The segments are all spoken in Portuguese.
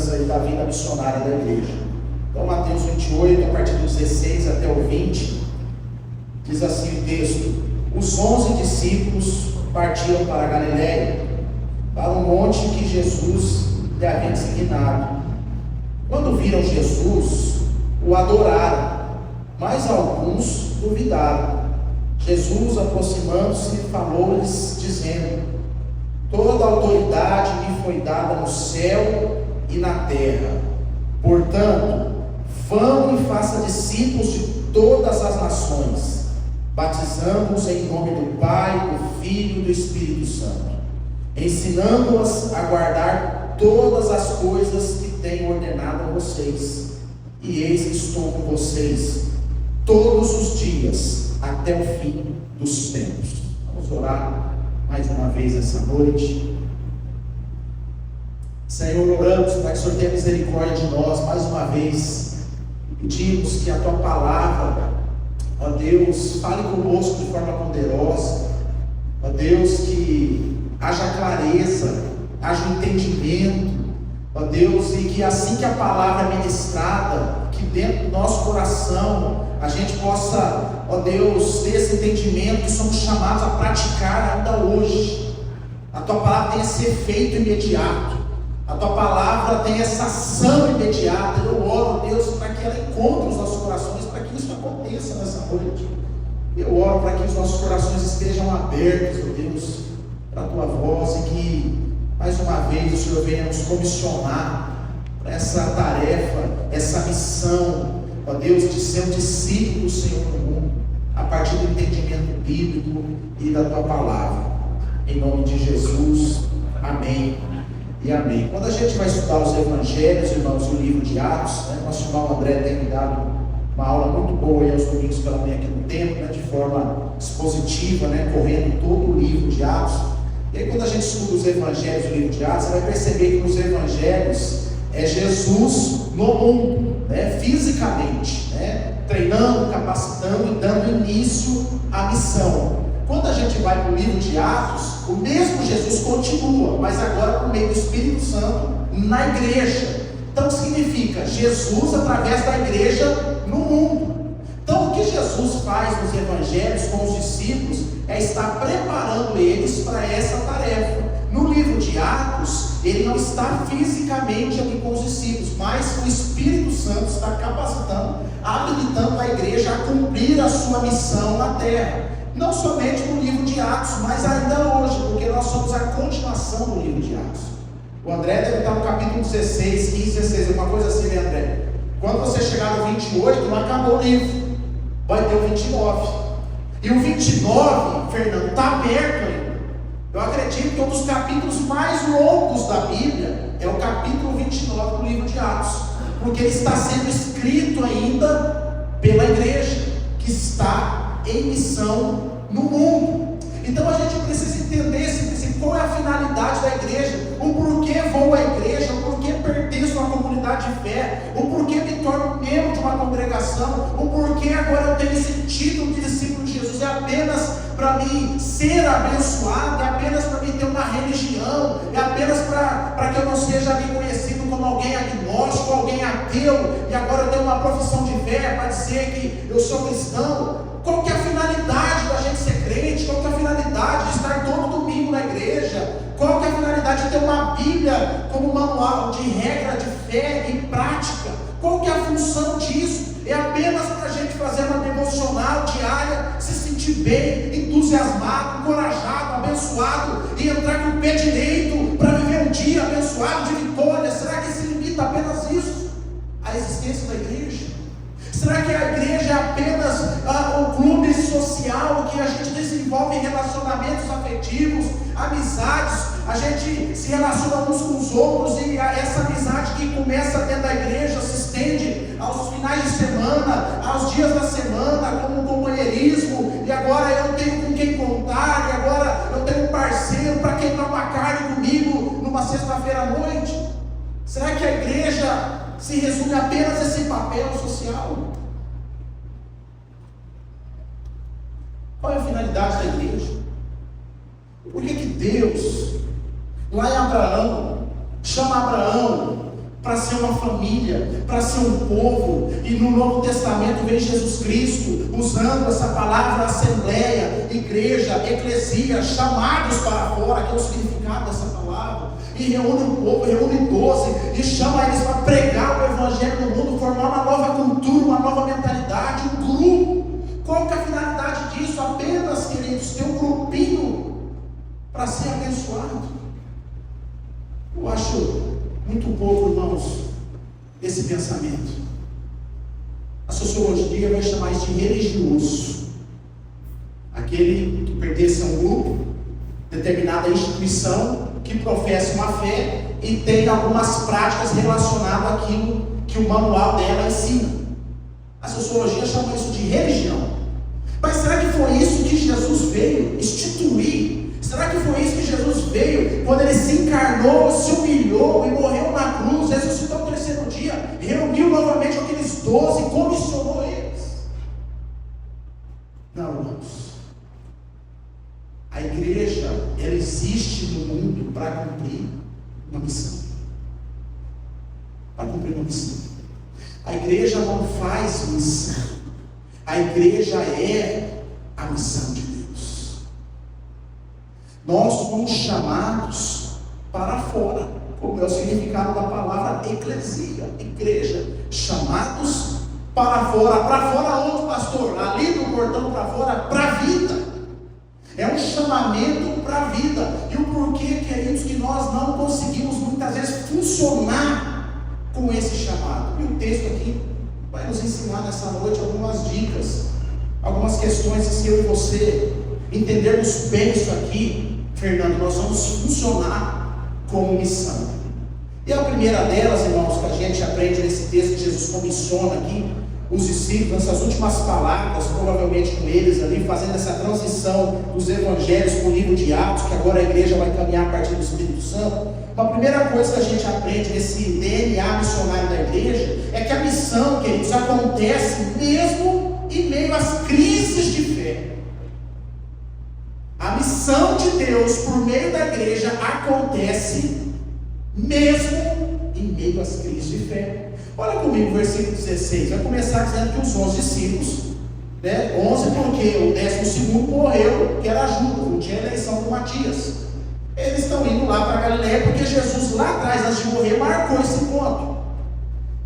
importância aí da vida missionária da igreja. Então, Mateus 28, a partir do 16 até o 20, diz assim o texto: os 11 discípulos partiram para a Galiléia, para um monte que Jesus lhe havia designado. Quando viram Jesus, o adoraram, mas alguns duvidaram. Jesus, aproximando-se, falou-lhes, dizendo: toda a autoridade me foi dada no céu e na terra. Portanto, vão e façam discípulos de todas as nações, batizando-os em nome do Pai, do Filho e do Espírito Santo, ensinando-os a guardar todas as coisas que tenho ordenado a vocês. E eis que estou com vocês todos os dias, até o fim dos tempos. Vamos orar mais uma vez essa noite. Senhor, oramos para que o Senhor tenha misericórdia de nós mais uma vez. Pedimos que a Tua palavra, ó Deus, fale conosco de forma poderosa. Ó Deus, que haja clareza, haja entendimento. Ó Deus, e que assim que a palavra é ministrada, que dentro do nosso coração a gente possa, ó Deus, ter esse entendimento que somos chamados a praticar ainda hoje. A Tua palavra tem esse efeito imediato. A Tua palavra tem essa ação imediata. Eu oro, Deus, para que ela encontre os nossos corações, para que isso aconteça nessa noite. Eu oro para que os nossos corações estejam abertos, ó Deus, para a Tua voz, e que mais uma vez o Senhor venha nos comissionar para essa tarefa, essa missão, ó Deus, de ser um discípulo do Senhor no mundo, a partir do entendimento bíblico e da Tua palavra. Em nome de Jesus, amém e amém. Quando a gente vai estudar os evangelhos, irmãos, o livro de Atos, né, nosso irmão André tem me dado uma aula muito boa aí aos domingos pela manhã aqui no templo, né, de forma expositiva, né, correndo todo o livro de Atos. E aí, quando a gente estuda os evangelhos do livro de Atos, você vai perceber que nos evangelhos é Jesus no mundo, né, fisicamente, né, treinando, capacitando e dando início à missão. Quando a gente vai para o livro de Atos, o mesmo Jesus continua, mas agora por meio do Espírito Santo na igreja. Então significa Jesus através da igreja no mundo. Então o que Jesus faz nos evangelhos com os discípulos é estar preparando eles para essa tarefa. No livro de Atos, ele não está fisicamente ali com os discípulos, mas o Espírito Santo está capacitando, habilitando a igreja a cumprir a sua missão na terra. Não somente no livro de Atos, mas ainda hoje, porque nós somos a continuação do livro de Atos. O André deve estar no capítulo 16, 15, 16, uma coisa assim, né, André? Quando você chegar no 28, não acabou o livro, vai ter o 29. E o 29, Fernando, está aberto ainda. Eu acredito que um dos capítulos mais longos da Bíblia é o capítulo 29 do livro de Atos, porque ele está sendo escrito ainda pela igreja que está em missão no mundo. Então a gente precisa entender esse princípio. Qual é a finalidade da igreja? O porquê vou à igreja? O porquê pertenço a uma comunidade de fé? O porquê me torno membro de uma congregação? O porquê agora eu tenho esse título de discípulo de Jesus? É apenas para mim ser abençoado? É apenas para mim ter uma religião? É apenas para que eu não seja ali conhecido como alguém agnóstico, alguém ateu, e agora eu tenho uma profissão de fé para dizer que eu sou cristão? Qual que é a finalidade da gente ser crente? Qual que é a finalidade de estar todo domingo na igreja? Qual que é a finalidade de ter uma Bíblia como manual de regra de fé e prática? Qual que é a função disso? É apenas para a gente fazer uma devocional diária, se sentir bem, entusiasmado, encorajado, abençoado e entrar com o pé direito para viver um dia abençoado de vitória? Será que se limita apenas isso? A existência da igreja? Será que a igreja é apenas um clube social que a gente desenvolve relacionamentos afetivos, amizades, a gente se relaciona uns com os outros e essa amizade que começa dentro da igreja se estende aos finais de semana, aos dias da semana, como um companheirismo, e agora eu tenho com quem contar, e agora eu tenho um parceiro para queimar uma carne comigo numa sexta-feira à noite? Será que a igreja se resume apenas a esse papel social? Qual é a finalidade da igreja? Por que Deus, lá em Abraão, chama Abraão para ser uma família, para ser um povo. E no Novo Testamento vem Jesus Cristo usando essa palavra assembleia, igreja, eclesia, chamados para fora, que é o significado dessa palavra. E reúne o povo, reúne 12 e chama eles para pregar o evangelho no mundo, formar uma nova cultura, uma nova mentalidade, um grupo. Qual que é a finalidade disso? Apenas, queridos, ter um grupinho para ser abençoado. Eu acho muito pouco, irmãos, esse pensamento. A sociologia vai chamar isso de religioso. Aquele que pertence a um grupo, determinada instituição, que professa uma fé e tem algumas práticas relacionadas àquilo que o manual dela ensina. A sociologia chama isso de religião. Mas será que foi isso que Jesus veio instituir? Será que foi isso que Jesus veio quando ele se encarnou, se humilhou e morreu na cruz, ressuscitou no terceiro dia, reuniu novamente aqueles 12 e comissionou eles? Não, irmãos. A igreja, ela existe no mundo para cumprir uma missão. Para cumprir uma missão. A igreja não faz missão. A igreja é a missão de Deus. Nós somos chamados para fora, como é o significado da palavra eclesia, igreja. Chamados para fora. Para fora onde, pastor? Ali do portão para fora, para a vida. É um chamamento para a vida. E o porquê, queridos, que nós não conseguimos muitas vezes funcionar com esse chamado? E o texto aqui vai nos ensinar nessa noite algumas dicas, algumas questões que eu e você entendermos bem isso aqui. Fernando, nós vamos funcionar como missão. E a primeira delas, irmãos, que a gente aprende nesse texto que Jesus comissiona aqui os discípulos, nessas últimas palavras, provavelmente com eles ali, fazendo essa transição dos evangelhos para o livro de Atos, que agora a igreja vai caminhar a partir do Espírito Santo. A primeira coisa que a gente aprende nesse DNA missionário da igreja é que a missão, queridos, acontece mesmo em meio às crises de fé. A missão de Deus por meio da igreja acontece mesmo em meio às crises de fé. Olha comigo o versículo 16, vai começar dizendo que os 11 discípulos, 11 porque o 12º morreu, que era Judas, não tinha eleição do Matias. Eles estão indo lá para Galileia, porque Jesus lá atrás, antes de morrer, marcou esse ponto.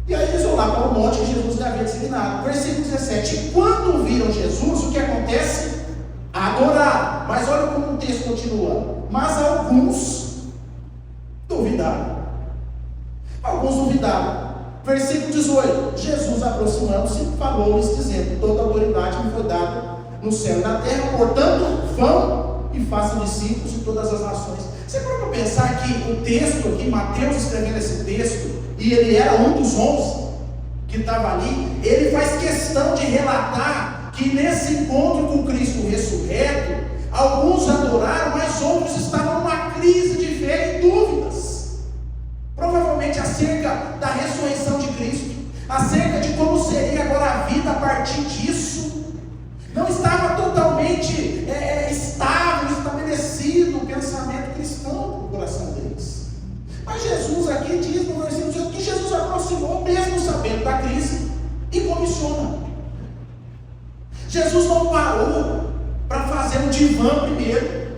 E aí eles vão lá para o monte que Jesus já havia designado. Versículo 17, e quando viram Jesus, o que acontece? Adorar. Mas olha como o texto continua, mas alguns duvidaram. Alguns duvidaram. Versículo 18, Jesus aproximando-se, falou-lhes dizendo, toda autoridade me foi dada no céu e na terra, portanto, vão e façam discípulos de todas as nações. Você pode pensar que o texto aqui, Mateus escrevendo esse texto, e ele era um dos 11 que estava ali, ele faz questão de relatar que nesse encontro com Cristo ressurreto, alguns adoraram, mas outros estavam numa crise de fé e dúvidas. Provavelmente acerca da ressurreição de Cristo, acerca de como seria agora a vida a partir disso. Não estava totalmente estável, estabelecido o pensamento cristão no coração deles. Mas Jesus aqui diz no versículo 18 que Jesus aproximou, mesmo sabendo da crise, e comissiona. Jesus não parou para fazer um divã primeiro,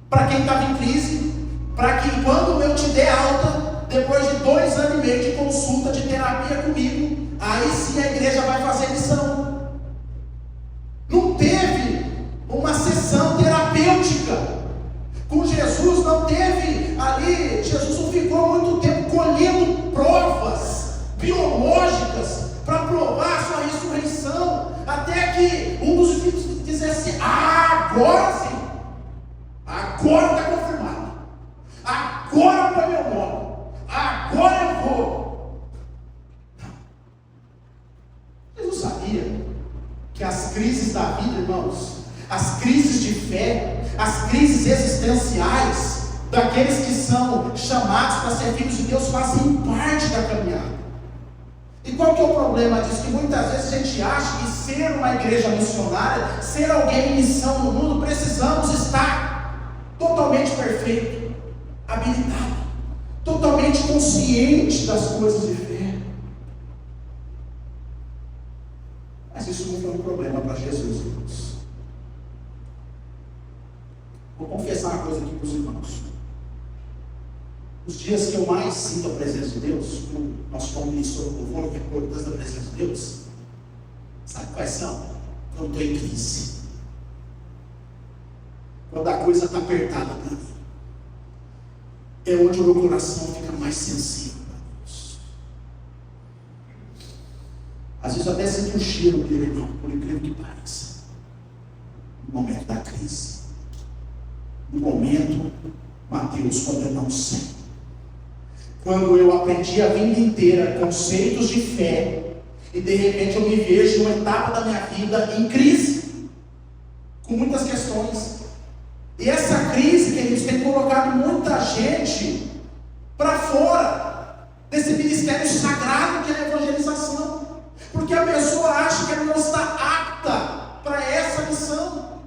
para quem estava em crise, para que quando eu te der alta, depois de 2 anos e meio de consulta, de terapia comigo, aí sim a igreja vai fazer missão. Não teve uma sessão terapêutica com Jesus, não teve ali, Jesus não ficou muito tempo colhendo provas biológicas para provar a sua ressurreição, até que um dos discípulos dissesse, agora sim, agora está confirmado, agora põe meu nome, agora eu vou. Jesus sabia que as crises da vida, irmãos, as crises de fé, as crises existenciais daqueles que são chamados para ser filhos de Deus fazem parte da caminhada. E qual que é o problema disso? Que muitas vezes a gente acha que ser uma igreja missionária, ser alguém em missão no mundo, precisamos estar totalmente perfeito, habilitado, totalmente consciente das coisas de fé. Mas isso não foi um problema para Jesus, irmãos. Vou confessar uma coisa aqui para os irmãos. Os dias que eu mais sinto a presença de Deus, como nós falamos isso sobre o louvor, que é a importância da presença de Deus, sabe quais são? Quando estou em crise. Quando a coisa está apertada para mim. É onde o meu coração fica mais sensível para Deus. Às vezes eu até sinto um cheiro dele, irmão, por incrível que pareça. No momento da crise. No momento, Mateus, quando eu não sei. Quando eu aprendi a vida inteira conceitos de fé, e de repente eu me vejo numa etapa da minha vida em crise, com muitas questões. E essa crise, queridos, tem colocado muita gente para fora desse ministério sagrado que é a evangelização, porque a pessoa acha que ela não está apta para essa missão.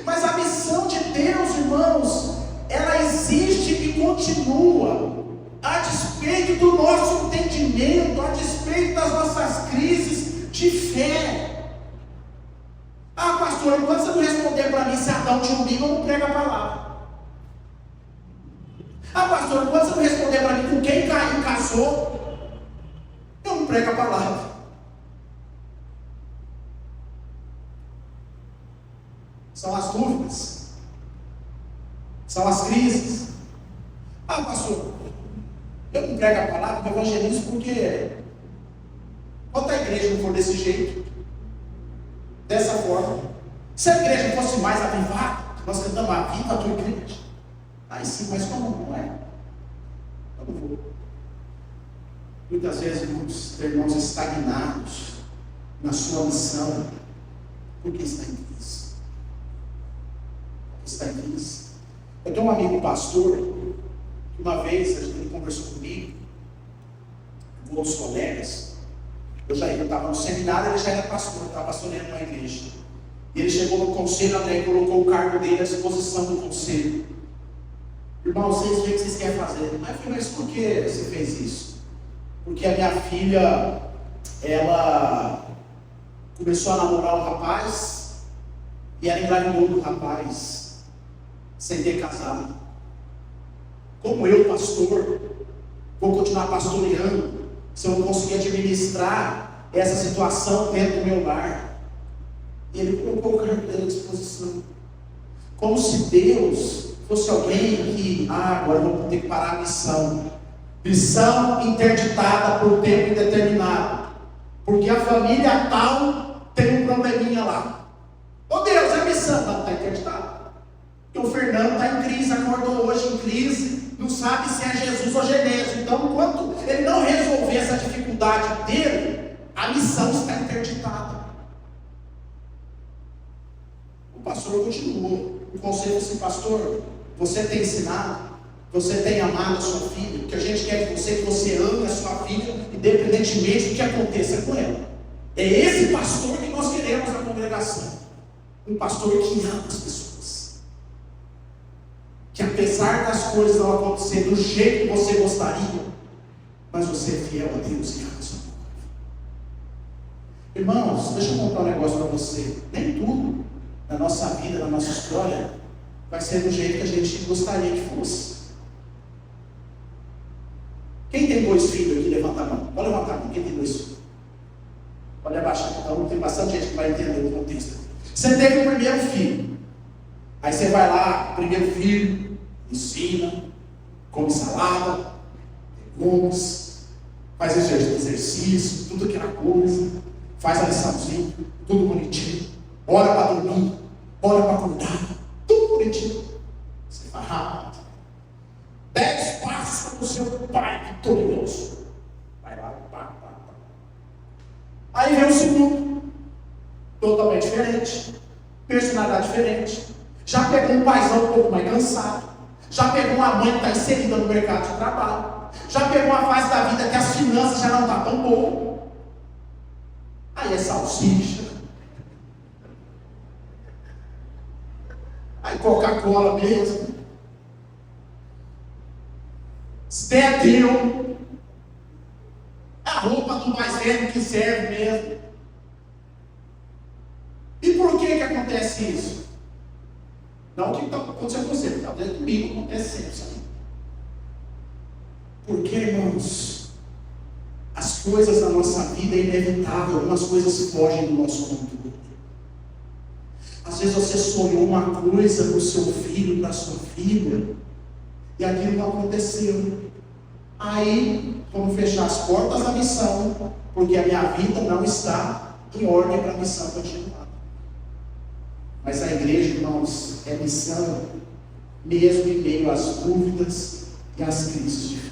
Mas a missão de Deus, irmãos, ela existe e continua, a despeito do nosso entendimento, a despeito das nossas crises de fé. Ah, pastor, enquanto você não responder para mim se Adão tinha umbigo, eu não prego a palavra. Ah, pastor, enquanto você não responder para mim com quem Caim casou, eu não prego a palavra. São as dúvidas, são as crises. Ah, pastor, eu não prego a palavra, eu evangelizo porque quando a igreja não for desse jeito, dessa forma, se a igreja fosse mais avivada, nós cantamos aviva a tua igreja, aí sim, mas como não é? Eu não vou. Muitas vezes muitos irmãos estagnados na sua missão, porque está em crise. Está em crise. Eu tenho um amigo pastor, que uma vez ele conversou comigo, com outros colegas. Eu estava no seminário, ele já era pastor, estava pastoreando uma igreja. E ele chegou no conselho, André, e colocou o cargo dele à disposição do conselho. Irmão, vocês veem o que vocês querem fazer. Mas eu falei, mas por que você fez isso? Porque a minha filha, ela começou a namorar um rapaz, e ela engravidou do rapaz, sem ter casado. Como eu, pastor, vou continuar pastoreando, se eu não conseguir administrar essa situação dentro do meu lar? E ele colocou o cargo dele à disposição. Como se Deus fosse alguém que, agora eu vou ter que parar a missão. Missão interditada por tempo indeterminado. Porque a família tal tem um probleminha lá. Ô Deus, a missão não está interditada. Porque o Fernando está em crise, acordou hoje em crise. Não sabe se é Jesus ou Genésio. Então, enquanto ele não resolver essa dificuldade dele, a missão está interditada. O pastor continuou. O conselho assim, pastor, você tem ensinado, você tem amado a sua filha, porque a gente quer que você ame a sua filha, independentemente do que aconteça com ela. É esse pastor que nós queremos na congregação. Um pastor que ama as pessoas. Que apesar das coisas não acontecerem do jeito que você gostaria, mas você é fiel a Deus e ama a sua noiva. Irmãos, deixa eu contar um negócio para você. Nem tudo na nossa vida, na nossa história, vai ser do jeito que a gente gostaria que fosse. Quem tem 2 filhos aqui, levanta a mão. Pode levantar a mão, quem tem 2 filhos? Pode abaixar, então tem bastante gente que vai entender o contexto. Você teve o primeiro filho. Aí você vai lá, primeiro filho, ensina, come salada, legumes, faz exercício, tudo aquela coisa, faz a liçãozinha, tudo bonitinho, bora para dormir, bora para acordar, tudo bonitinho. Você vai rápido. 10 passos para o seu pai vitorioso. Vai lá, pá. Aí vem o segundo, totalmente diferente, personalidade diferente. Já pegou um paizão um pouco mais cansado. Já pegou uma mãe que está inserida no mercado de trabalho. Já pegou uma fase da vida que as finanças já não estão tão boas. Aí é salsicha. Aí Coca-Cola mesmo. Zé deu. A roupa do mais velho que serve mesmo. E por que acontece isso? Não que está acontecendo com você, está dentro comigo, acontece sempre isso aqui. Porque, irmãos, as coisas da nossa vida é inevitável, algumas coisas fogem do nosso controle. Às vezes você sonhou uma coisa para o seu filho, para a sua filha, e aquilo não aconteceu. Aí, vamos fechar as portas da missão, porque a minha vida não está em ordem para a missão continuar. Mas a igreja, irmãos, é missão, mesmo em meio às dúvidas e às crises de fé.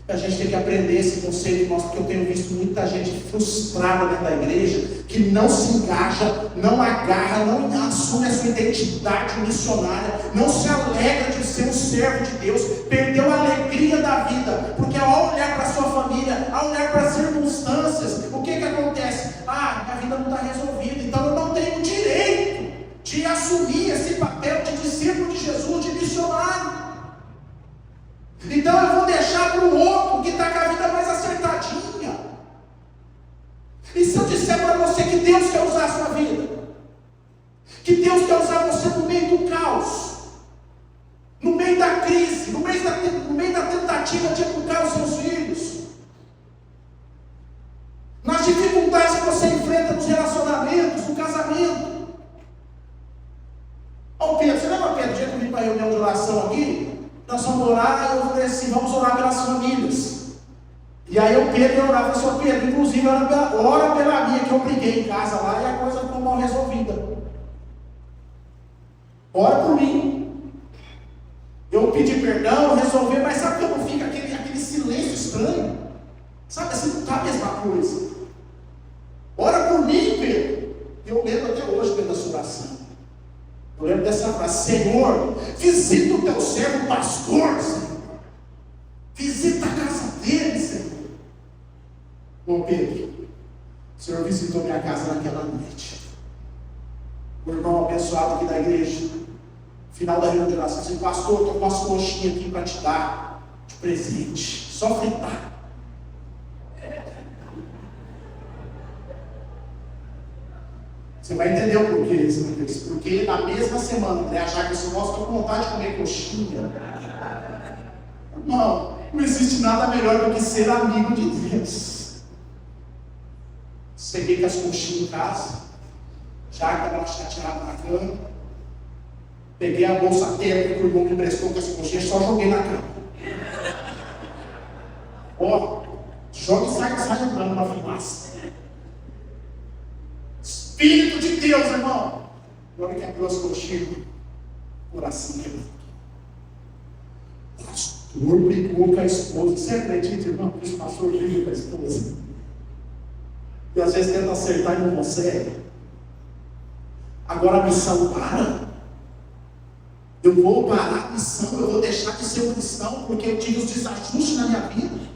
A gente tem que aprender esse conceito, irmãos, porque eu tenho visto muita gente frustrada dentro da igreja, que não se engaja, não agarra, não assume a sua identidade missionária, não se alegra de ser um servo de Deus, perdeu a alegria da vida, porque ao olhar para a sua família, ao olhar para as circunstâncias, o que acontece? Minha vida não está resolvida, então eu não tenho direito de assumir esse papel de discípulo de Jesus, de missionário. Então eu vou deixar para o outro que está com a vida mais acertadinha. E se eu disser para você que Deus quer usar a sua vida, que Deus quer usar você no meio do caos, no meio da crise, no meio da tentativa de educar os seus filhos, nas dificuldades que você enfrenta nos relacionamentos, no casamento. Pedro, você lembra, Pedro, o dia que eu vim para a reunião de oração aqui? Nós vamos orar, eu falei assim, vamos orar pelas famílias. E aí o Pedro ia orar, falou assim, Pedro, inclusive ora pela minha, que eu briguei em casa lá e a coisa ficou mal resolvida. Ora por mim. Eu pedi perdão, resolvi, mas sabe que não fica aquele silêncio estranho? Sabe assim, não está a mesma coisa. Ora por mim, Pedro. Eu lembro até hoje, Pedro, da sua oração. Eu lembro dessa frase, Senhor, visita o teu servo pastor, Senhor. Visita a casa dele, Senhor. Bom, Pedro, o Senhor visitou minha casa naquela noite. O irmão abençoado aqui da igreja, final da reunião de oração, assim, pastor, estou com umas coxinhas aqui para te dar de presente, só fritar. Você vai entender o porquê disso. Porque na mesma semana, ele achar que isso, nossa, estou com vontade de comer coxinha. Não existe nada melhor do que ser amigo de Deus. Peguei com as coxinhas em casa, já que estava chateado na cama. Peguei a bolsa térmica que o irmão me emprestou com as coxinhas, só joguei na cama. Joga e sai entrando na fumaça. Espírito de Deus, irmão. Agora que abriu as coxinhas, coração quebrado. O pastor brigou com a esposa. Você acredita, irmão, que o pastor brigou com a esposa? E às vezes tenta acertar e não consegue. Agora a missão para. Eu vou parar a missão, eu vou deixar de ser um cristão, porque eu tive os desajustes na minha vida.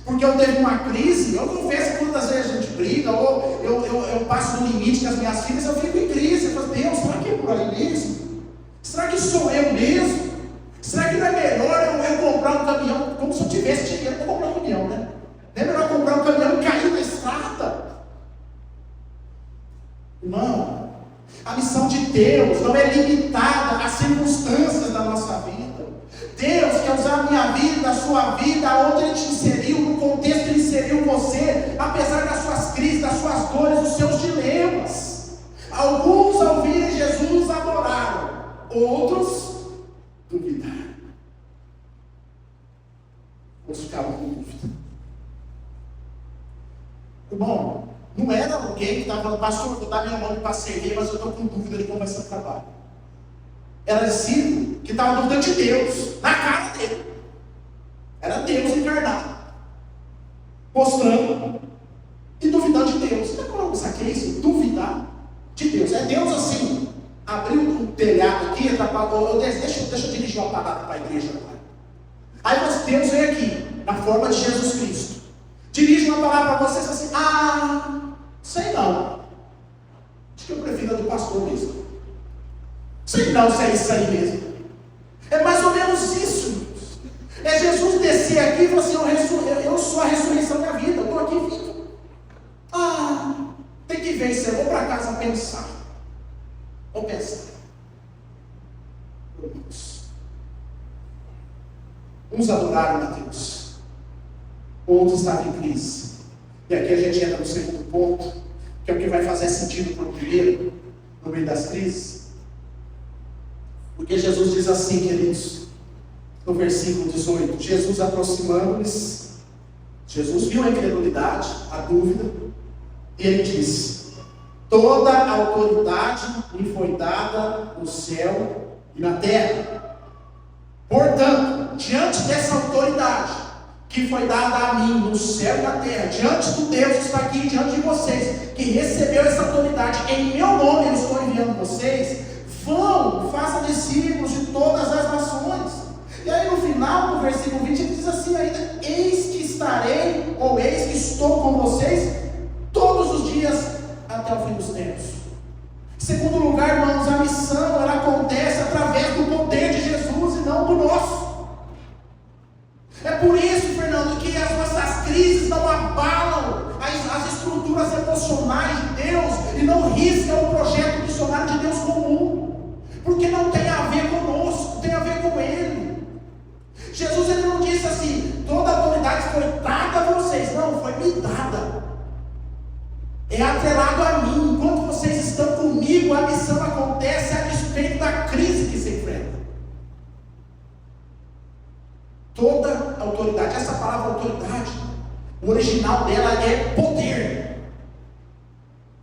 Porque eu teve uma crise, eu confesso que quantas vezes a gente briga, ou eu passo no limite com as minhas filhas, eu fico em crise. Eu falo, Deus, será que é por aí mesmo? Será que sou eu mesmo? Será que não é melhor eu comprar um caminhão, como se eu tivesse dinheiro para comprar um caminhão, né? Não é melhor comprar um caminhão e cair na estrada? Irmão, a missão de Deus não é limitada às circunstâncias da nossa vida. Deus quer usar a minha vida, a sua vida, onde Ele te inseriu, no contexto que Ele inseriu você, apesar das suas crises, das suas dores, dos seus dilemas. Alguns, ao ouvirem Jesus, adoraram, outros duvidaram. Outros ficavam com dúvida. Irmão, não era alguém que estava falando, pastor, vou dar minha mão para servir, mas eu estou com dúvida de como vai ser o trabalho. Era discípulo que estava duvidando de Deus, na cara dele. Era Deus encarnado, mostrando e duvidando de Deus. Você sabe o que é isso? Duvidar de Deus. É Deus assim, abriu um telhado aqui, deixa eu dirigir uma palavra para a igreja agora. Aí Deus veio aqui, na forma de Jesus Cristo. Dirige uma palavra para vocês assim, sei não. Acho que eu prefiro a do pastor mesmo. Sei não se é isso aí mesmo. É mais ou menos isso. É Jesus descer aqui e falar assim: eu sou a ressurreição da vida, eu estou aqui vivo. Tem que vencer, eu vou para casa pensar. Vou pensar. Uns adoraram a Deus, outros estavam em crise. E aqui a gente entra no segundo ponto, que é o que vai fazer sentido para o primeiro, no meio das crises. Porque Jesus diz assim, queridos, no versículo 18: Jesus aproximando-lhes, Jesus viu a incredulidade, a dúvida, e ele disse: toda a autoridade me foi dada no céu e na terra. Portanto, diante dessa autoridade que foi dada a mim no céu e na terra, diante do Deus que está aqui diante de vocês, que recebeu essa autoridade, em meu nome eu estou enviando vocês, vão, façam discípulos de todas as nações. E aí no final, no versículo 20, ele diz assim ainda: eis que estarei, ou eis que estou com vocês todos os dias até o fim dos tempos. Segundo lugar, irmãos, a missão ela acontece através do poder de Jesus e não do nosso. É por isso, Fernando, que as nossas crises não abalam as estruturas emocionais de Deus e não riscam o projeto missionário de Deus comum, porque não tem a ver conosco, tem a ver com Ele. Jesus ele não disse assim: toda a autoridade foi dada a vocês. Não, foi me dada. É atrelado a mim. Enquanto vocês estão comigo, a missão acontece a despeito da crise que se enfrenta. Toda autoridade, essa palavra autoridade, o original dela é poder.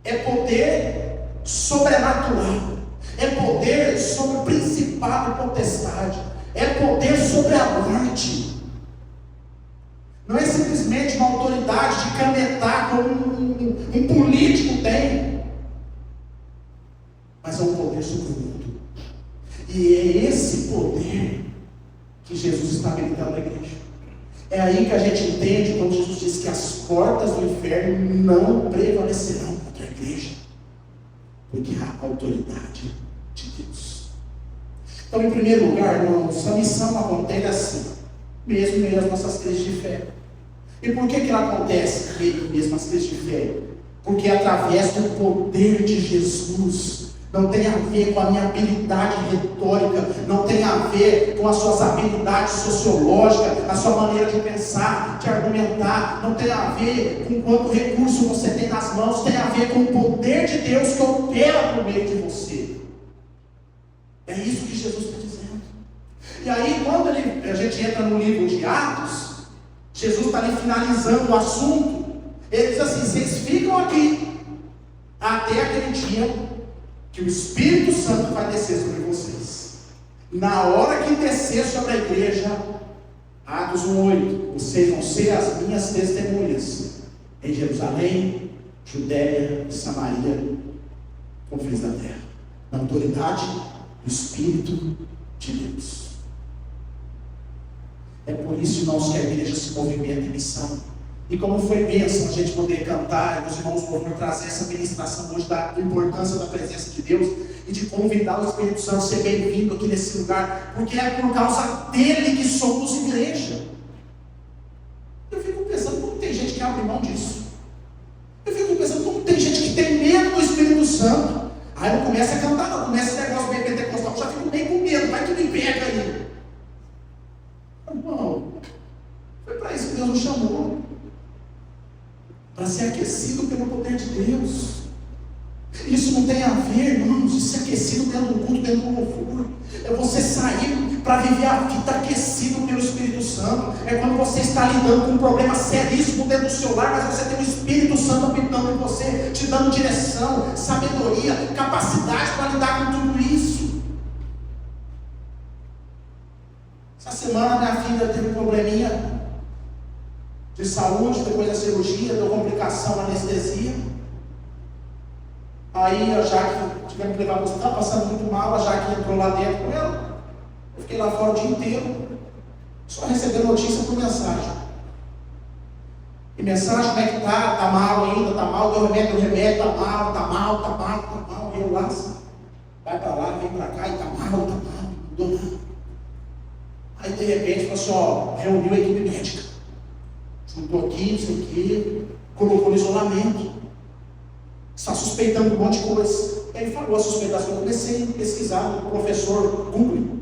É poder sobrenatural. É poder sobre o principado e potestade. É poder sobre a morte. Não é simplesmente uma autoridade de canetar como um político tem, mas é um poder sobre o mundo. E é esse poder que Jesus está habilitando na igreja. É aí que a gente entende quando Jesus diz que as portas do inferno não prevalecerão contra a igreja, porque há autoridade de Deus. Então, em primeiro lugar, irmãos, a missão acontece assim, mesmo as nossas crises de fé. E por que ela acontece mesmo as crises de fé? Porque é através do poder de Jesus. Não tem a ver com a minha habilidade retórica, não tem a ver com as suas habilidades sociológicas, a sua maneira de pensar, de argumentar, não tem a ver com quanto recurso você tem nas mãos, tem a ver com o poder de Deus que opera por meio de você. É isso que Jesus está dizendo. E aí, quando a gente entra no livro de Atos, Jesus está ali finalizando o assunto. Ele diz assim: vocês ficam aqui até aquele dia que o Espírito Santo vai descer sobre vocês. Na hora que descer sobre a igreja, Atos 1:8, vocês vão ser as minhas testemunhas em Jerusalém, Judéia e Samaria, confins da terra, na autoridade do Espírito de Deus. É por isso, irmãos, que a igreja se movimenta em missão. E como foi bênção a gente poder cantar, e os irmãos por trazer essa ministração hoje da importância da presença de Deus e de convidar o Espírito Santo a ser bem-vindo aqui nesse lugar, porque é por causa dele que somos igreja. Eu fico pensando como tem gente que abre mão disso. Eu fico pensando como tem gente que tem medo do Espírito Santo. Aí eu começo a cantar, não começa esse negócio bem pentecostal, já fico bem com medo, vai que me pega aí. Irmão, foi para isso que Deus nos chamou, para ser aquecido pelo poder de Deus. Isso não tem a ver, irmãos, de ser aquecido dentro do culto, dentro do louvor. É você sair para viver a vida aquecido pelo Espírito Santo. É quando você está lidando com um problema seríssimo dentro do seu lar, mas você tem o Espírito Santo habitando em você, te dando direção, sabedoria, capacidade para lidar com tudo isso. Essa semana minha filha teve um probleminha de saúde, depois da cirurgia, deu complicação na anestesia. Aí a Jaque, tivemos que levar para o hospital, passando muito mal, a Jaque entrou lá dentro com ela. Eu fiquei lá fora o dia inteiro, só recebendo notícia por mensagem. E mensagem, como é que tá? Tá mal ainda, tá mal, deu remédio, tá mal, tá mal, tá mal, tá mal. E eu lá, vai para lá, vem para cá, e tá mal, não deu nada. Aí Aí de repente falou assim, ó, reuniu a equipe médica. Juntou aqui, não sei o quê, colocou no isolamento. Está suspeitando um monte de coisa. Aí falou a suspeitação, eu comecei a pesquisar no professor Google.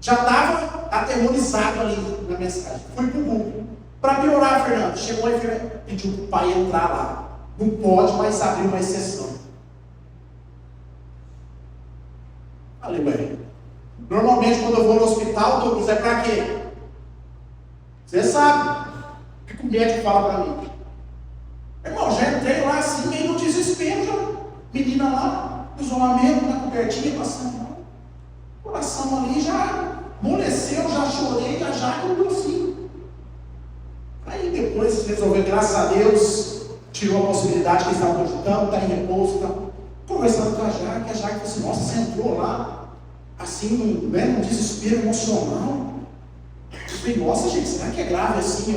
Já estava aterrorizado ali na mensagem. Fui para o Google. Para piorar, Fernando, chegou aí e pediu para o pai entrar lá. Não pode mais abrir uma exceção. Falei, ué, normalmente quando eu vou no hospital, Douglas, é para quê? Você sabe. O que o médico fala para mim? Irmão, já entrei lá assim, meio no desespero, já. Menina lá, no isolamento, na cobertinha, passando lá. O coração ali já amoleceu, já chorei, já que eu dou assim. Aí depois resolveu, graças a Deus, tirou a possibilidade que eles estavam cogitando, está em repouso, está conversando com a Jaque falou assim, nossa, você entrou lá, assim, num desespero emocional. Eu falei, nossa gente, será que é grave assim?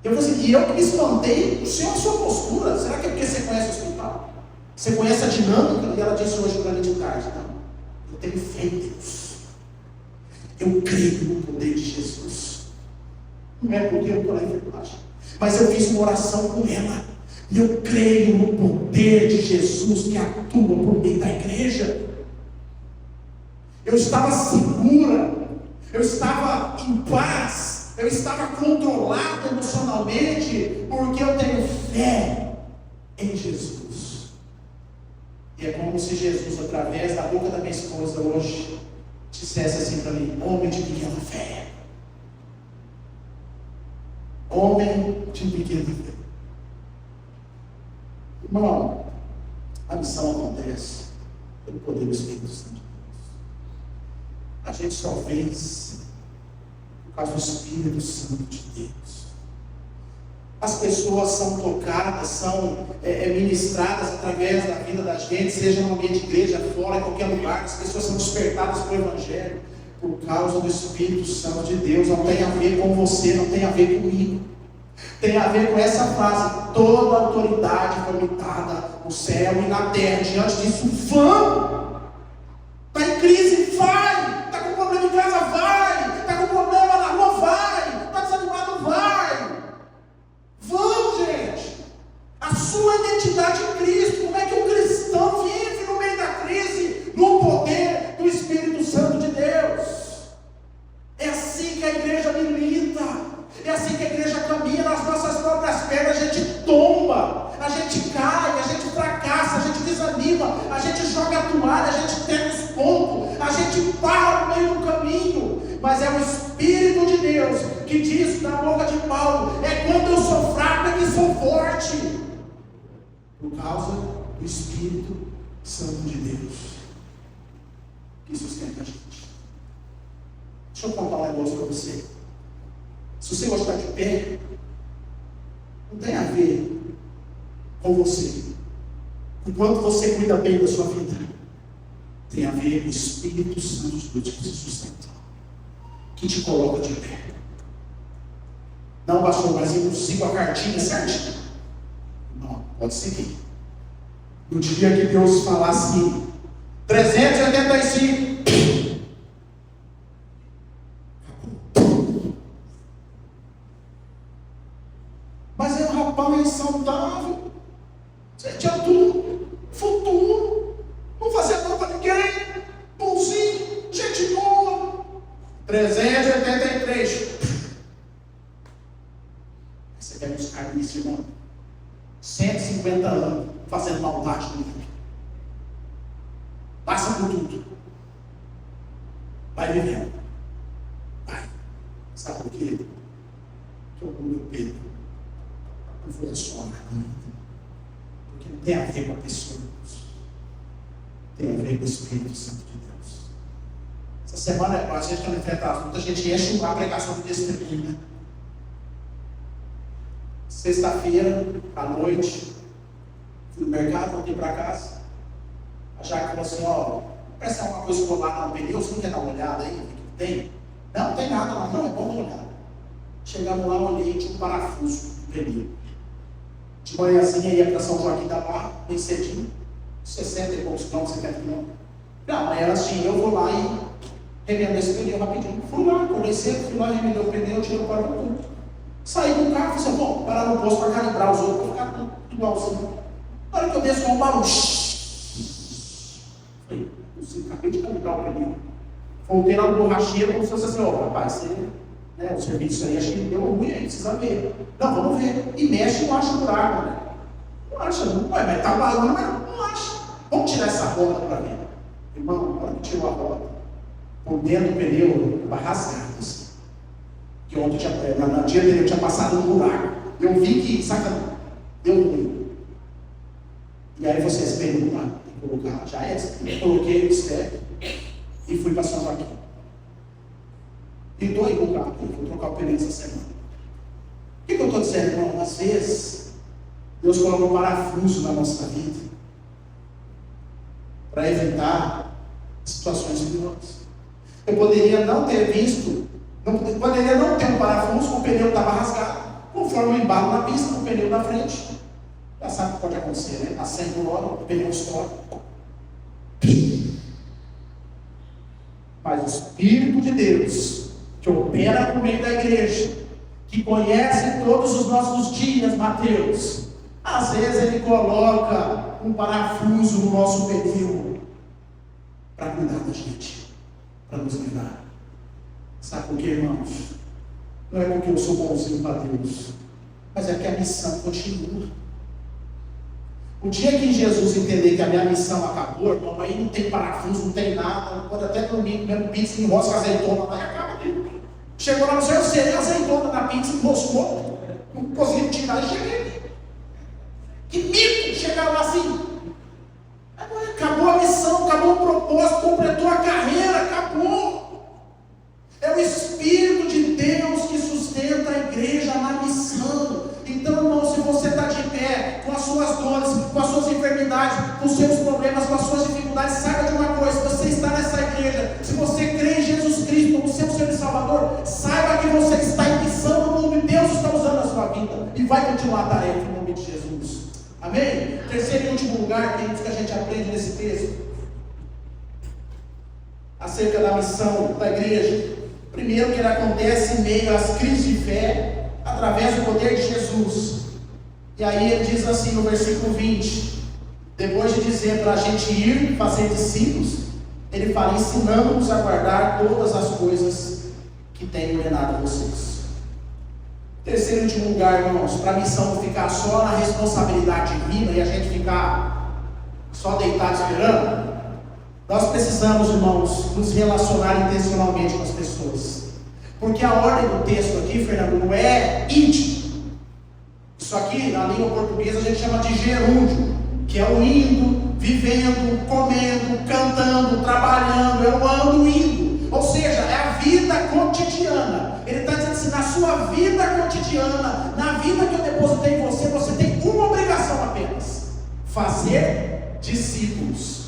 Eu falei assim, e eu que me espantei, o senhor, a sua postura, será que é porque você conhece o hospital? Você conhece a dinâmica? E ela disse hoje para mim de tarde, não, eu tenho fé em Deus, eu creio no poder de Jesus, não é porque eu estou na enfermagem, mas eu fiz uma oração com ela, e eu creio no poder de Jesus que atua por meio da igreja. Eu estava segura, eu estava em paz, eu estava controlado emocionalmente, porque eu tenho fé em Jesus. E é como se Jesus, através da boca da minha esposa hoje, dissesse assim para mim, homem de pequena fé. Homem de pequena fé. Irmão, a missão acontece pelo poder do Espírito Santo de Deus. A gente só vence por causa do Espírito Santo de Deus. As pessoas são tocadas, são ministradas através da vida da gente, seja no ambiente de igreja, fora, em qualquer lugar. As pessoas são despertadas para o Evangelho por causa do Espírito Santo de Deus. Não tem a ver com você, não tem a ver comigo. Tem a ver com essa frase, toda autoridade foi me dada no céu e na terra. Diante disso, vamos! Está em crise? Vai! Está com problema em casa? Vai! Está com problema na rua? Vai! Está desanimado? Vai! Vamos, gente! A sua identidade em Cristo, como é que um cristão vive no meio da crise, no poder do Espírito Santo de Deus? É assim que a igreja milita. É assim que a igreja caminha, nas nossas próprias pernas. A gente tomba, a gente cai, a gente fracassa, a gente desanima, a gente joga a toalha, a gente tem os pontos, a gente para no meio do caminho. Mas é o Espírito de Deus que diz na boca de Paulo, é quando eu sou fraco é que sou forte. Por causa do Espírito Santo de Deus que sustenta a gente. Deixa eu contar um negócio para você. Se você gostar de pé, não tem a ver com você. Enquanto você cuida bem da sua vida, tem a ver com o Espírito Santo de Deus que te sustenta, que te coloca de pé. Não, pastor, mas eu não sigo a cartinha certinha. Não, pode seguir. No dia que Deus falar assim, 385, mas é um rapaz saudável, você tinha tudo, futuro, não fazia mal para ninguém, bonzinho, gente boa. 383. Você pega os caras nisso, irmão, 150 anos fazendo maldade no mundo, passa por tudo, vai vivendo, vai. Sabe por quê? Que eu meu Pedro não foi só porque não tem a ver com a pessoa, tem a ver com o Espírito Santo de Deus. Essa semana, a gente quando enfrenta as lutas, a gente enche a pregação de testemunho, né? Sexta-feira, à noite, fui no mercado, voltei para casa. A Jaque falou assim, ó, parece uma coisa colada no pneu, você não quer dar uma olhada aí? O que tem? Não tem nada lá, não, é bom dar uma olhada. Chegamos lá, olhei, tinha um parafuso no pneu. De manhãzinha ia para São Joaquim da Barra, bem cedinho, 60 e poucos quilômetros, 70 quilômetros. Não, amanhã assim, eu vou lá e remendo esse pneu rapidinho. Fui lá, acordei cedo, fui lá, remendei o pneu, tirei o para-tudo. Saí do carro, falei assim, bom, parar no posto para calibrar os outros, para ficar tudo igualzinho. Na hora que eu desço com um barulho, falei, acabei de calibrar o pneu. Voltei lá no borracheiro, como se fosse assim, ó, rapaz, você, né, o serviço aí, acho que deu ruim aí, precisa ver. Não, vamos ver. E mexe e não acha buraco, né? Não acha, não. Ué, mas tá barulho, mas não acha. Vamos tirar essa roda para ver. Irmão, na hora que tirou a roda, por dentro do pneu, estava rasgado. Assim. Que ontem, na dia dele, eu tinha passado um buraco. Eu vi que, saca, deu ruim. E aí você espelhou lá, tem que colocar, já é, eu coloquei o step e fui para São Joaquim. E estou aí com o carro, vou trocar o pneu essa semana. O que eu estou dizendo, irmão? Às vezes, Deus coloca um parafuso na nossa vida para evitar situações piores. Eu poderia não ter visto, poderia não ter um parafuso, o pneu estava rasgado, conforme o embalo na pista, o pneu na frente. Já sabe o que pode acontecer, né? A 100 por hora, o pneu estoura. Mas o Espírito de Deus, que opera no meio da igreja, que conhece todos os nossos dias, Mateus, às vezes ele coloca um parafuso no nosso pneu para cuidar da gente, para nos livrar. Sabe por quê, irmãos? Não é porque eu sou bonzinho para Deus, mas é que a missão continua. O dia que Jesus entender que a minha missão acabou, irmão, aí não tem parafuso, não tem nada, pode até dormir comendo pizza, enrosca azeitona, aí acaba ali. Chegou lá no céu, eu serei azeitona na pizza, enroscou, não consegui tirar e cheguei. Que mico chegar lá assim. Acabou a missão, acabou o propósito, completou a carreira, acabou. É o Espírito de Deus que sustenta a igreja na missão. Então, irmão, se você está de pé, com as suas dores, com as suas enfermidades, com os seus problemas, com as suas dificuldades, saiba de uma coisa: você está nessa igreja, se você crê em Jesus Cristo como seu Senhor e Salvador, saiba que você está em missão no mundo e Deus está usando a sua vida e vai continuar a tarefa em nome de Jesus. Amém? Terceiro e último lugar, queridos, que a gente aprende nesse texto acerca da missão da igreja. Primeiro, que ele acontece em meio às crises de fé, através do poder de Jesus. E aí ele diz assim no versículo 20, depois de dizer para a gente ir fazer discípulos, ele fala: ensinando-nos a guardar todas as coisas que tenho ordenado a vocês. Terceiro e último lugar, irmãos, para a missão não ficar só na responsabilidade divina e a gente ficar só deitado esperando, nós precisamos, irmãos, nos relacionar intencionalmente com as pessoas. Porque a ordem do texto aqui, Fernando, não é ide. Isso aqui, na língua portuguesa, a gente chama de gerúndio, que é o indo, vivendo, comendo, cantando, trabalhando, eu ando indo. Ou seja, é a vida cotidiana. Ele está dizendo assim: na sua vida cotidiana, na vida que eu depositei em você, você tem uma obrigação apenas: fazer discípulos.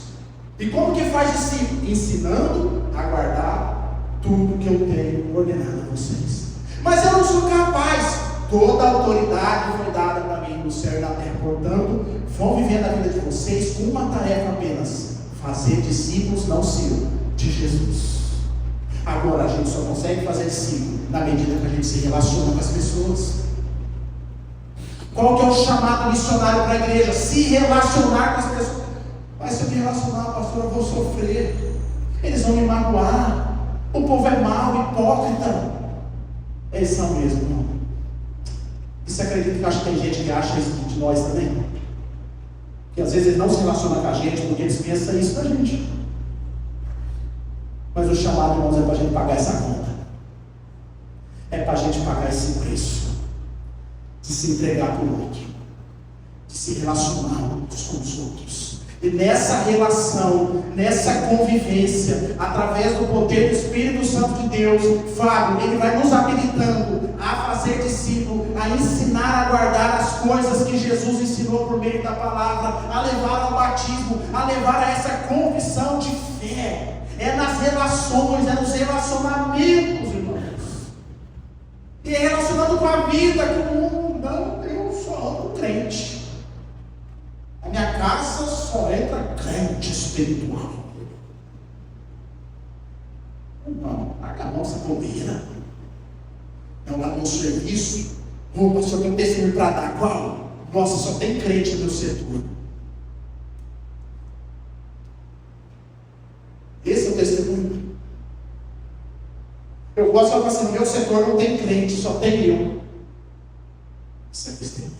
E como que faz discípulo? Ensinando a guardar tudo que eu tenho ordenado a vocês. Mas eu não sou capaz. Toda a autoridade foi dada para mim no céu e na terra. Portanto, vão viver a vida de vocês com uma tarefa apenas: fazer discípulos, não seu, de Jesus. Agora, a gente só consegue fazer discípulo na medida que a gente se relaciona com as pessoas. Qual que é o chamado missionário para a igreja? Se relacionar com as pessoas. Mas se eu me relacionar, pastor, eu vou sofrer. Eles vão me magoar. O povo é mau, hipócrita. Eles são mesmo, irmão. E você acredita que acho que tem gente que acha isso de nós também? Que às vezes eles não se relacionam com a gente porque eles pensam isso da gente. Mas o chamado, irmãos, é para a gente pagar essa conta. É para a gente pagar esse preço. De se entregar para o outro. De se relacionar uns com os outros. E nessa relação, nessa convivência, através do poder do Espírito Santo de Deus, Fábio, ele vai nos habilitando a fazer discípulo, a ensinar a guardar as coisas que Jesus ensinou por meio da palavra, a levar ao batismo, a levar a essa confissão de fé. É nas relações, é nos relacionamentos, irmãos. E é relacionando com a vida, com o mundo. Não, eu só ando crente. A minha casa só entra crente espiritual. Não, lá no meu serviço, pastor, tem um testemunho para dar. Qual? Nossa, só tem crente no meu setor. Esse é o testemunho. Eu gosto de falar assim, no meu setor não tem crente, só tem eu. Esse é o testemunho.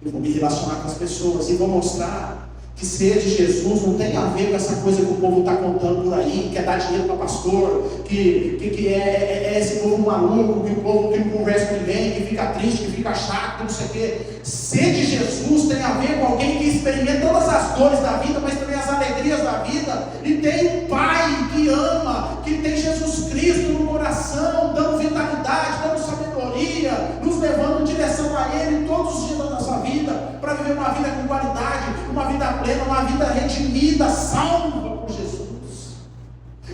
Eu vou me relacionar com as pessoas e vou mostrar que ser de Jesus não tem a ver com essa coisa que o povo está contando por aí, que quer dar dinheiro para pastor, que é esse povo maluco, que o povo que não conversa com ninguém, que fica triste, que fica chato, que não sei o quê. Ser de Jesus tem a ver com alguém que experimenta todas as dores da vida, mas também as alegrias da vida, e tem um Pai que ama, que tem Jesus Cristo no coração, dando vitalidade, dando sabedoria, nos levando em direção a Ele todos os dias da nossa vida, para viver uma vida com qualidade, uma vida plena, uma vida redimida, salva por Jesus.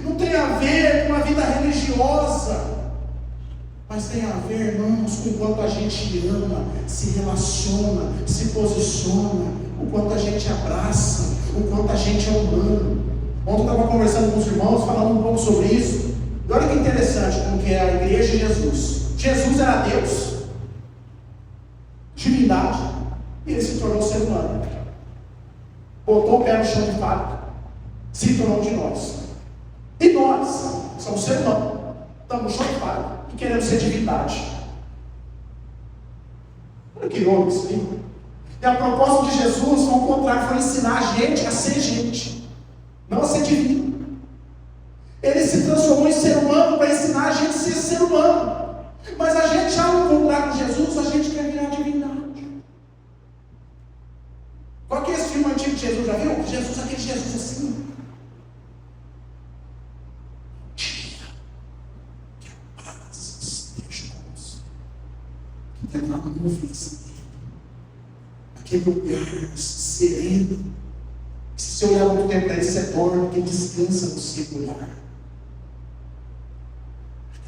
Não tem a ver com uma vida religiosa, mas tem a ver, irmãos, com o quanto a gente ama, se relaciona, se posiciona, o quanto a gente abraça, o quanto a gente é humano. Ontem eu estava conversando com os irmãos, falando um pouco sobre isso. E olha que interessante como que é a igreja de Jesus. Jesus era Deus, divindade, e Ele se tornou ser humano. Botou o pé no chão de fábrica, se tornou um de nós. E nós somos ser humano, estamos no chão de fábrica e queremos ser divindade. Olha que louco isso aí. E a proposta de Jesus, ao contrário, foi ensinar a gente a ser gente, não a ser divino. Ele se transformou em ser humano para ensinar a gente a ser ser humano. Mas a gente, ao encontrar com Jesus, a gente quer virar divindade. Qual que é esse filme antigo de Jesus? Já viu? Jesus, aquele Jesus assim. Que a paz esteja conosco. Que tem uma nuvem assim. Aquele olhar sereno. Se você olhar muito tempo para ele, você torna que descansa no seu olhar.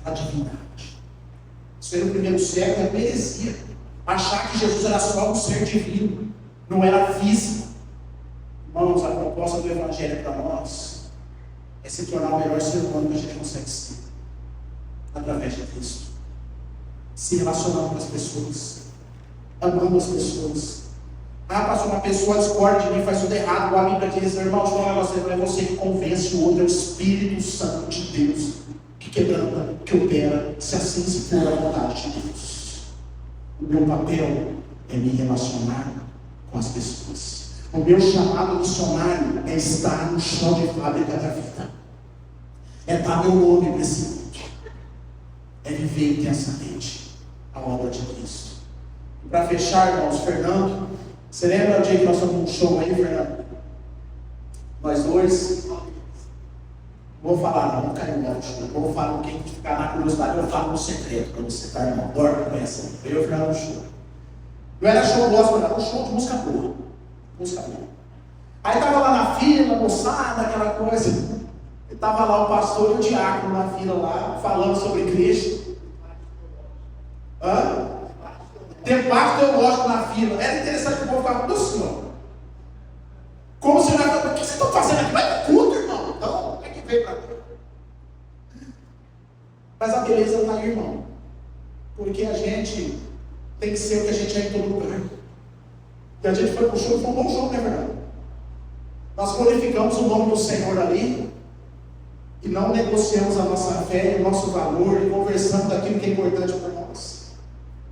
Aquela divindade. Isso aí no primeiro século é heresia. Achar que Jesus era só um ser divino. Não era físico. Irmãos, a proposta do Evangelho para nós é se tornar o melhor ser humano que a gente consegue ser, através de Cristo, se relacionando com as pessoas, amando as pessoas. Pastor, uma pessoa discorda de mim, faz tudo errado, igual a Bíblia diz, irmão, não é você que convence o outro, é o Espírito Santo de Deus que quebranta, que opera, se assim se for a vontade de Deus. O meu papel é me relacionar com as pessoas. O meu chamado missionário é estar no chão de fábrica da vida, é dar meu nome para esse mundo, é viver intensamente a obra de Cristo. E para fechar, irmãos, Fernando, você lembra o dia que nós fomos num show aí, Fernando? Nós dois, não vou falar, não cair no show, vou falar, quem ficar na curiosidade, eu falo no secreto para você, tá, irmão? Dorme com essa, eu e o Fernando no show. Não era show gospel, era um show de música boa. Música boa. Aí estava lá na fila, moçada, aquela coisa. E estava lá o pastor e o diácono na fila lá, falando sobre Cristo. Debate teológico na fila. Era interessante que o povo ficava tudo assim, ó. Como se não era. O que vocês estão fazendo aqui? Vai pro culto, irmão. Então, é que veio para cá. Mas a beleza está aí, irmão. Porque a gente tem que ser o que a gente é em todo lugar. E a gente foi para o show, foi um bom show, né, Fernando? Nós glorificamos o nome do Senhor ali, e não negociamos a nossa fé, o nosso valor, e conversamos daquilo que é importante para nós.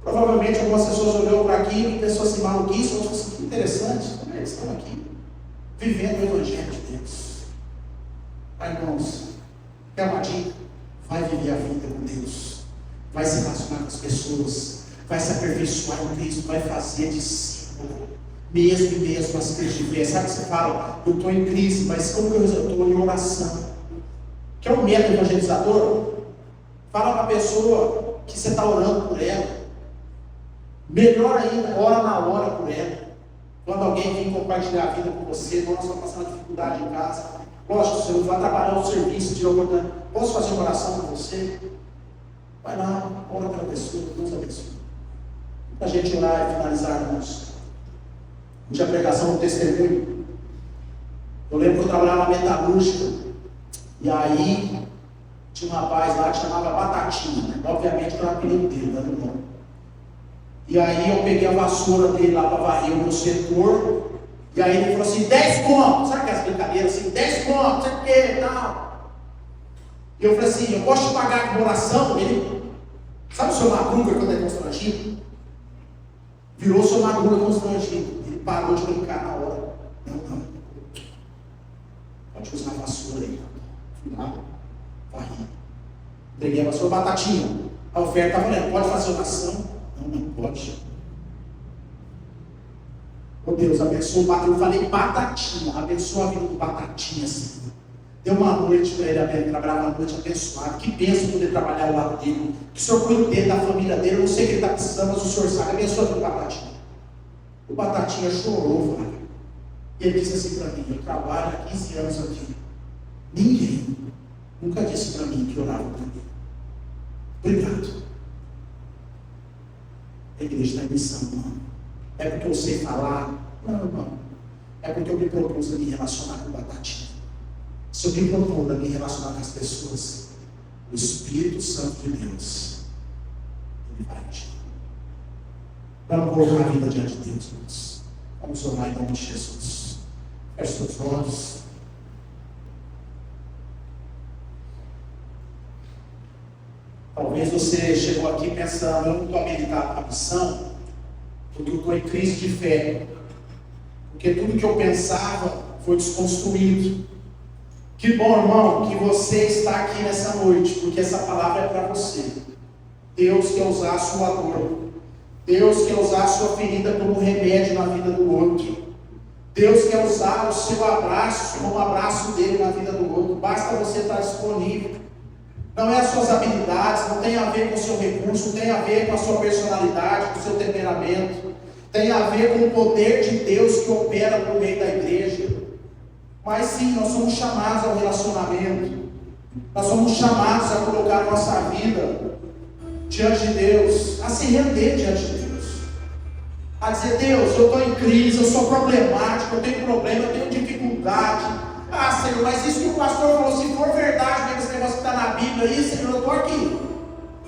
Provavelmente algumas pessoas olhou para aquilo e pensou assim, maluquice, outras assim, que interessante, como eles estão aqui, vivendo o Evangelho de Deus. Aí, irmãos, é uma dica, vai viver a vida com Deus, vai se relacionar com as pessoas, vai se aperfeiçoar em Cristo, vai fazer discípulo, mesmo as crises de fé. Sabe que você fala, eu estou em crise, mas como que eu estou em oração? Que é um método evangelizador? Fala para a pessoa que você está orando por ela. Melhor ainda, ora na hora por ela. Quando alguém vem compartilhar a vida com você, nós estamos passando dificuldade em casa. Lógico, você vai trabalhar no serviço, de alguma. Posso fazer uma oração com você? Vai lá, ora pela pessoa, Deus abençoe. Para a gente orar e finalizar, irmãos. Hoje a pregação do Tinha um rapaz lá que chamava Batatinha, né? Obviamente que era o apelido dele, não era o nome. E aí eu peguei a vassoura dele lá para varrer o meu setor. E aí ele falou assim, 10 contos. Sabe aquelas brincadeiras assim, 10 contos, sabe o que e tal. E eu falei assim, eu posso te pagar com oração? Ele, sabe o seu Madruga quando é constrangido? Virou o seu Madruga constrangido. Ele parou de brincar na hora. Não. Pode usar a vassoura aí. Fui lá, varri. Entreguei a vassoura, Batatinha. A oferta está valendo, pode fazer oração? Não pode. Oh Deus, abençoa. Eu falei Batatinha, abençoa a vida do Batatinha, assim. Deu uma noite para ele trabalhar, uma noite abençoada. Que bênção poder trabalhar ao lado dele. Que o Senhor cuide dele, da família dele. Eu não sei o que ele está precisando, mas o Senhor sabe. Abençoa a vida do Batatinha. O Batatinha chorou, cara. E ele disse assim para mim, eu trabalho há 15 anos aqui. Ninguém nunca disse para mim que orava por mim. Obrigado. A igreja está em missão, não. É porque eu sei falar? Não. É porque eu me propus a me relacionar com o Batatinha. Se eu me propus a me relacionar com as pessoas, o Espírito Santo de Deus, ele vai agir. Vamos colocar a vida diante de Deus, irmãos. Vamos orar em nome de Jesus. Feche seus olhos. Talvez você chegou aqui pensando, eu não estou habilitado para a missão, porque eu estou em crise de fé. Porque tudo que eu pensava foi desconstruído. Que bom, irmão, que você está aqui nessa noite, porque essa palavra é para você. Deus quer usar a sua dor. Deus quer usar a sua ferida como remédio na vida do outro. Deus quer usar o seu abraço como abraço dele na vida do outro. Basta você estar disponível. Não é as suas habilidades, não tem a ver com o seu recurso, não tem a ver com a sua personalidade, com o seu temperamento. Tem a ver com o poder de Deus que opera por meio da igreja. Mas sim, nós somos chamados ao relacionamento. Nós somos chamados a colocar a nossa vida diante de Deus, a se render diante de Deus. A dizer, Deus, eu estou em crise, eu sou problemático, eu tenho problema, eu tenho dificuldade. Ah, Senhor, mas isso que o pastor falou, se for verdade mesmo esse negócio que está na Bíblia aí, Senhor, eu estou aqui.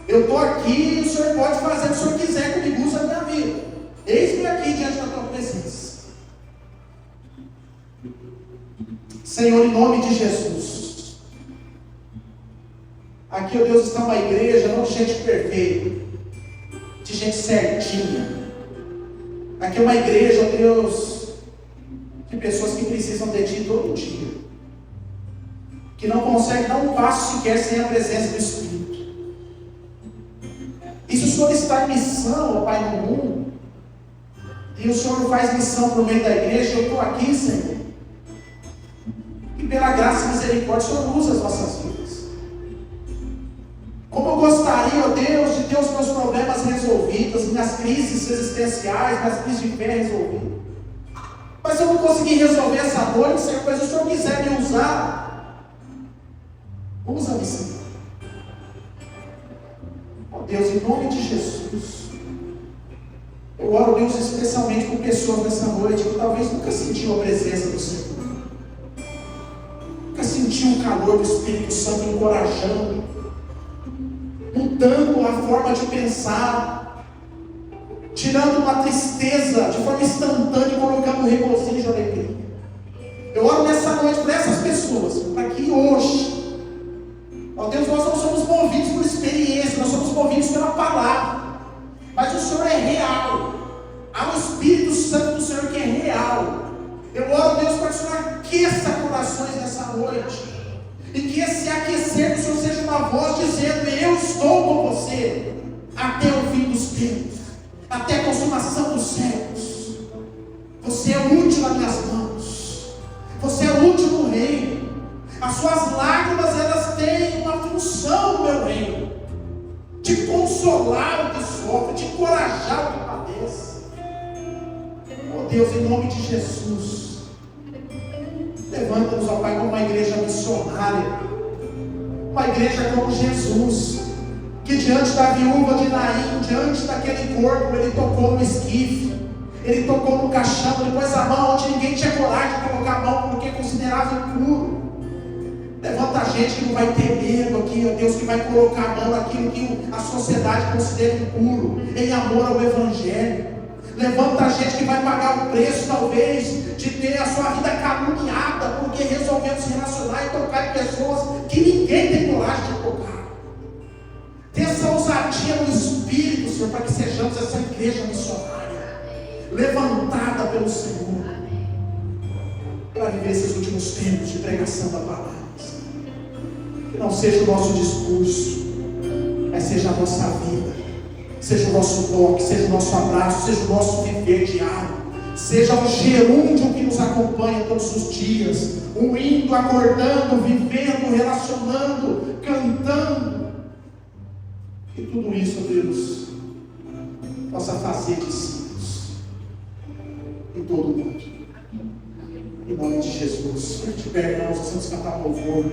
Eu estou aqui e o Senhor pode fazer o que o Senhor quiser comigo, usa a minha vida. Eis-me aqui diante da tua presença. Senhor, em nome de Jesus. Aqui, ó Deus, está uma igreja não de gente perfeita, de gente certinha. Aqui é uma igreja, ó Deus, de pessoas que precisam de Ti todo dia, que não conseguem dar um passo sequer sem a presença do Espírito. E se o Senhor está em missão, ó Pai, no mundo, e o Senhor faz missão por meio da igreja, eu estou aqui, Senhor, e pela graça e misericórdia o Senhor usa as nossas vidas. Como eu gostaria, ó Deus, de ter os meus problemas resolvidos, minhas crises existenciais, minhas crises de fé resolvidas. Mas eu não consegui resolver essa noite, Senhor, mas se o Senhor quiser me usar, usa-me, Senhor. Ó Deus, em nome de Jesus, eu oro, Deus, especialmente por pessoas nessa noite que talvez nunca sentiu a presença do Senhor. Nunca sentiu o calor do Espírito Santo encorajando, mudando a forma de pensar, tirando uma tristeza de forma instantânea e colocando regozijo e alegria. Eu oro nessa noite para essas pessoas, para que hoje, ó Deus, nós não somos movidos por experiência, nós somos movidos pela palavra, mas o Senhor é real. Há um Espírito Santo do Senhor que é real. Eu oro, Deus, para que o Senhor aqueça corações nessa noite. E que esse aquecer do Senhor seja uma voz dizendo, eu estou com você até o fim dos tempos, até a consumação dos séculos. Você é útil nas minhas mãos. Você é útil no reino. As suas lágrimas, elas têm uma função no meu reino, de consolar o que sofre, de encorajar o que padece. Oh Deus, em nome de Jesus, levanta-nos, ó Pai, como uma igreja missionária, uma igreja como Jesus, que diante da viúva de Naim, diante daquele corpo, ele tocou no esquife, ele tocou no caixão, ele pôs a mão onde ninguém tinha coragem de colocar a mão, porque considerava impuro. Levanta gente que não vai ter medo aqui, ó Deus, que vai colocar a mão naquilo que a sociedade considera impuro, em amor ao Evangelho. Levanta gente que vai pagar o preço, talvez, de ter a sua vida caluniada, porque resolveu se relacionar e tocar em pessoas que ninguém tem coragem de tocar. Ter essa ousadia no Espírito, Senhor, para que sejamos essa igreja missionária, levantada pelo Senhor, para viver esses últimos tempos de pregação da palavra. Que não seja o nosso discurso, mas seja a nossa vida, seja o nosso toque, seja o nosso abraço, seja o nosso viver diário, seja o gerúndio que nos acompanha todos os dias, o indo, acordando, vivendo, relacionando, cantando. Que tudo isso, Deus, possa fazer discípulos em todo o mundo. Em nome de Jesus. A gente pega, nós vamos cantar um louvor.